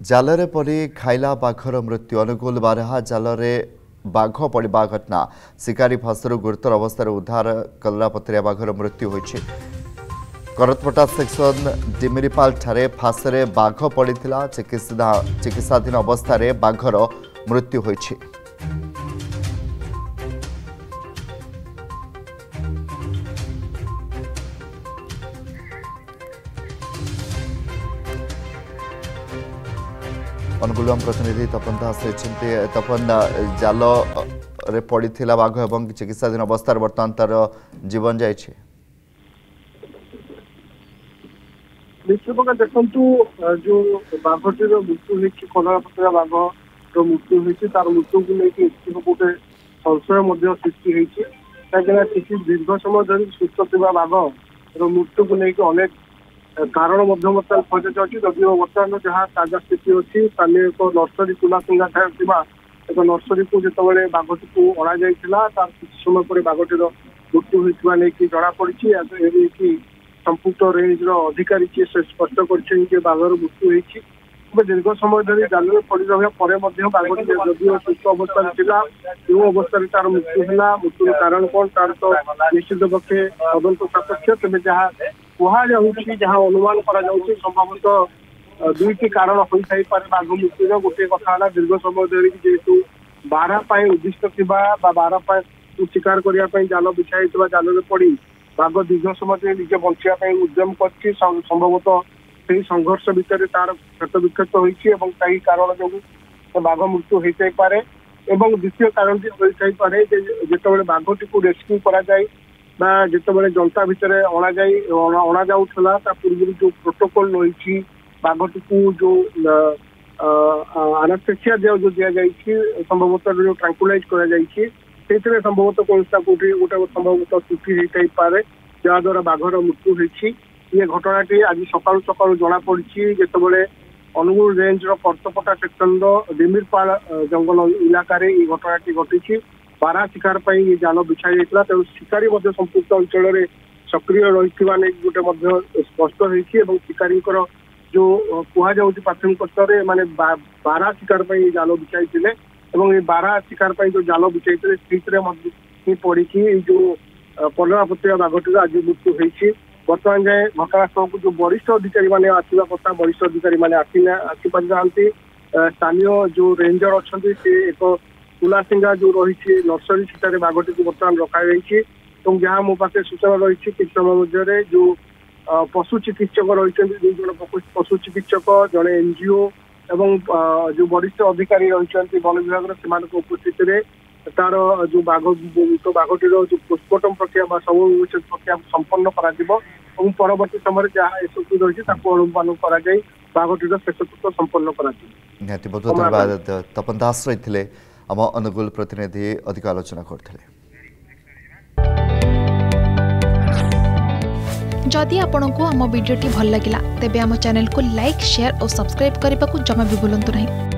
जालरे पड़ी खाइला बाघर मृत्यु अनुकूल बारहा जालरे बाघ पड़ा घटना शिकारी फांसरू गुरुतर अवस्था उद्धार कलरापत्रिया बाघर मृत्यु होइछि। करतपटा सेक्शन डिमिरीपाल ठारे फांसरे बाघ पड़ा चिकित्साधीन अवस्था बाघर मृत्यु होइछि। अनुगुलम प्रतिनिधि तपन दास तपन जाल रे पड़ा बाघ और चिकित्साधीन अवस्था बर्तमान तार जीवन जाइए। निश्चित भाव देखु जो बाघटी मृत्यु होती कलरापत्रिया बाघर मृत्यु होती तार मृत्यु को लेकिन गोटे संशय सृष्टि होती कहीं किसी दीर्घ समय धरी सुस्थ थी बाघर मृत्यु को लेकिन अनेक कारण बर्तमान खोजा जाऊँगी जदिव बर्तमान जहाँ ताजा स्थिति अच्छी स्थानीय एक नर्सरी तुलासिंगा एक नर्सरी को जिते बाघटी को अणा जाता तार किसी समय पर बाघटीर मृत्यु होता नहीं जमापड़ी कि संपुक्त रेंज अधिकारी किए से स्पष्ट कर बाघर मृत्यु होती दीर्घ समय धरी जाल पड़ रहा बाघटी जदिव सुस्थ अवस्था जो अवस्था तार मृत्यु है मृत्यु कारण कौन तार तो निश्चित पक्षे तदंत सापेक्ष तेज जहाँ कहुच्छी जहाँ अनुमान कर संभवतः दुईटी कारण हो बाघ मृत्यु गोटे कथा दीर्घ समय धरी जेहेतु बारह उद्दिष्ट थी बारह शिकार करने जाल बिछाई जाल पड़ी बाघ दीर्घ समय निजे बचाई उद्यम कर संभवतः से संघर्ष भितर तार क्षत विक्षत होती कारण जो बाघ मृत्यु होता पारे द्वितीय कारण होपे जिते बाघटी को रेस्क्यू कराए जिते जनता भितर अणा जाऊला पूर्व जो प्रोटोकॉल रही बाघटी को जो एनेस्थेसिया जो दि जाए संभवतः जो ट्रांकुलाइज कर संभवतः कौन कौटी गोटे संभवतः त्रुटि होता पारे जहाद्वारा बाघर मृत्यु होती ये घटनाटी आज सकाळु सकाळु जना पड़ी जिते अनुगुल रेंज करतपटा सेक्शन डिमिरपाल जंगल इलाका ये घटनाटी घटी बारह शिकार ये जाल बिछाई जाता तेणु शिकारी संपुक्त अंचल सक्रिय रही गोटे स्पष्ट होती शिकारी जो कहु प्राथमिक स्तर में बारह शिकार जाल बिछाई ये बारह शिकार जो जाल बिछाई से पड़ी जो कलरापत्रिया बाघटी आज मृत्यु होती बर्तमान जाए घटनास्थल को जो वरिष्ठ अधिकारी मैंने आसवा कथा वरिष्ठ अधिकारी मैंने आसपारी ना स्थानीय जो रेंजर अच्छा से एक तुलासिंगा जो रही नर्सरी सीटार बाघटी को बर्तमान रखा जहाँ मो पाखे सूचना रही किसी समय मध्य जो पशु चिकित्सक रही दुई जन पशु चिकित्सक जड़े एनजीओ एवं जो वरिष्ठ अधिकारी रही वन विभाग से उपस्थित तार जो बाघटीर जो पोस्टमार्टम प्रक्रिया सब प्रक्रिया संपन्न कर परवर्ती समय जहाँ एसओपी रही अनुपान कर बाघटीर शेषकृत्य संपन्न कर। बहुत धन्यवाद तपन दास रही आम अनुगुल प्रतिनिधि अधिक आलोचना करते। जदि आपंक आम भिडी भल लगा तेब आम चैनल को लाइक शेयर और सब्सक्राइब करने को जमा भी भूलु नहीं।